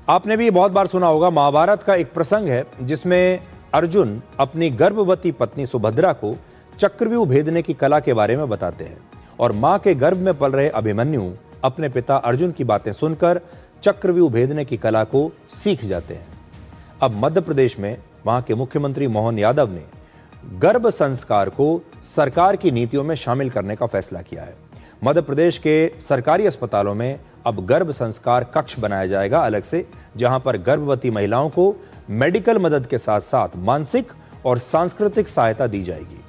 आपने भी बहुत बार सुना होगा, महाभारत का एक प्रसंग है जिसमें अर्जुन अपनी गर्भवती पत्नी सुभद्रा को चक्रव्यूह भेदने की कला के बारे में बताते हैं और मां के गर्भ में पल रहे अभिमन्यु अपने पिता अर्जुन की बातें सुनकर चक्रव्यूह भेदने की कला को सीख जाते हैं। अब मध्य प्रदेश में वहां के मुख्यमंत्री मोहन यादव ने गर्भ संस्कार को सरकार की नीतियों में शामिल करने का फैसला किया है। मध्य प्रदेश के सरकारी अस्पतालों में अब गर्भ संस्कार कक्ष बनाया जाएगा अलग से, जहां पर गर्भवती महिलाओं को मेडिकल मदद के साथ साथ मानसिक और सांस्कृतिक सहायता दी जाएगी,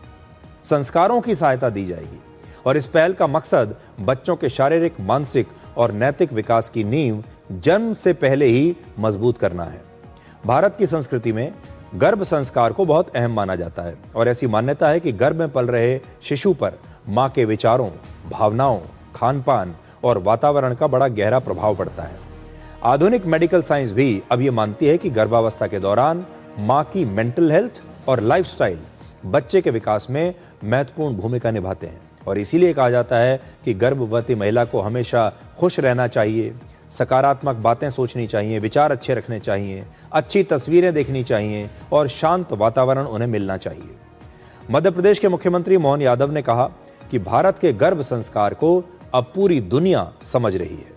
संस्कारों की सहायता दी जाएगी। और इस पहल का मकसद बच्चों के शारीरिक, मानसिक और नैतिक विकास की नींव जन्म से पहले ही मजबूत करना है। भारत की संस्कृति में गर्भ संस्कार को बहुत अहम माना जाता है और ऐसी मान्यता है कि गर्भ में पल रहे शिशु पर मां के विचारों, भावनाओं, खान-पान और वातावरण का बड़ा गहरा प्रभाव पड़ता है। आधुनिक मेडिकल साइंस भी अब ये मानती है कि गर्भावस्था के दौरान मां की मेंटल हेल्थ और लाइफस्टाइल बच्चे के विकास में महत्वपूर्ण भूमिका निभाते हैं और इसीलिए कहा जाता है कि गर्भवती महिला को हमेशा खुश रहना चाहिए, सकारात्मक बातें सोचनी चाहिए, विचार अच्छे रखने चाहिए, अच्छी तस्वीरें देखनी चाहिए और शांत वातावरण उन्हें मिलना चाहिए। मध्य प्रदेश के मुख्यमंत्री मोहन यादव ने कहा कि भारत के गर्भ संस्कार को अब पूरी दुनिया समझ रही है।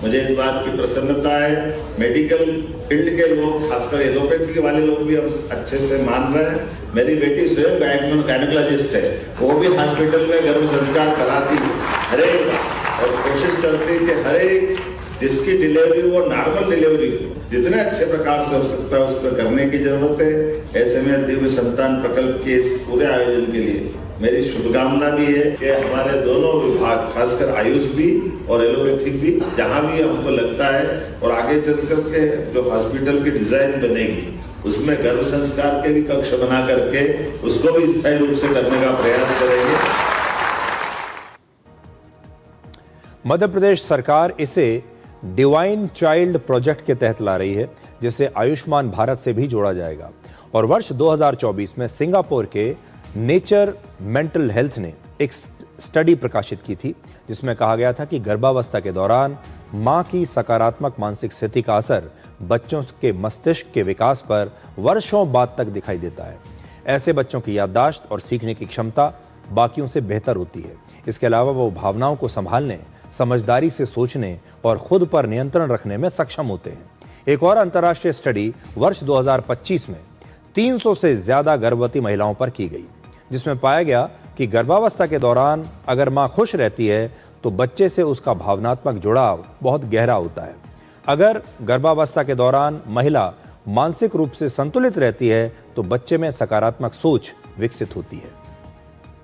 मुझे इस बात की प्रसन्नता है, मेडिकल फील्ड के लोग, खासकर एलोपैथी वाले लोग भी अब अच्छे से मान रहे हैं। मेरी बेटी स्वयं गायनेकोलॉजिस्ट है, वो भी हॉस्पिटल में गर्भ संस्कार कराती है हर एक, और कोशिश करती है कि हर एक जिसकी डिलीवरी वो नॉर्मल डिलीवरी जितने अच्छे प्रकार से हो सकता है उसको करने की जरूरत है। ऐसे में दिव्य संतान प्रकल्प के इस पूरे आयोजन के लिए मेरी शुभकामना भी है कि हमारे दोनों विभाग, खासकर आयुष भी और एलोपैथिक भी, जहां भी हमको लगता है और आगे चलकर के जो हॉस्पिटल की डिजाइन बनेगी उसमें गर्भ संस्कार के भी कक्ष बना करके उसको भी स्थायी रूप से करने का प्रयास करेंगे। मध्य प्रदेश सरकार इसे डिवाइन चाइल्ड प्रोजेक्ट के तहत ला रही है, जिसे आयुष्मान भारत से भी जोड़ा जाएगा। और वर्ष 2024 में सिंगापुर के नेचर मेंटल हेल्थ ने एक स्टडी प्रकाशित की थी जिसमें कहा गया था कि गर्भावस्था के दौरान मां की सकारात्मक मानसिक स्थिति का असर बच्चों के मस्तिष्क के विकास पर वर्षों बाद तक दिखाई देता है। ऐसे बच्चों की याददाश्त और सीखने की क्षमता बाकियों से बेहतर होती है। इसके अलावा वो भावनाओं को संभालने, समझदारी से सोचने और खुद पर नियंत्रण रखने में सक्षम होते हैं। एक और अंतर्राष्ट्रीय स्टडी वर्ष 2025 में 300 से ज्यादा गर्भवती महिलाओं पर की गई, जिसमें पाया गया कि गर्भावस्था के दौरान अगर मां खुश रहती है तो बच्चे से उसका भावनात्मक जुड़ाव बहुत गहरा होता है। अगर गर्भावस्था के दौरान महिला मानसिक रूप से संतुलित रहती है तो बच्चे में सकारात्मक सोच विकसित होती है।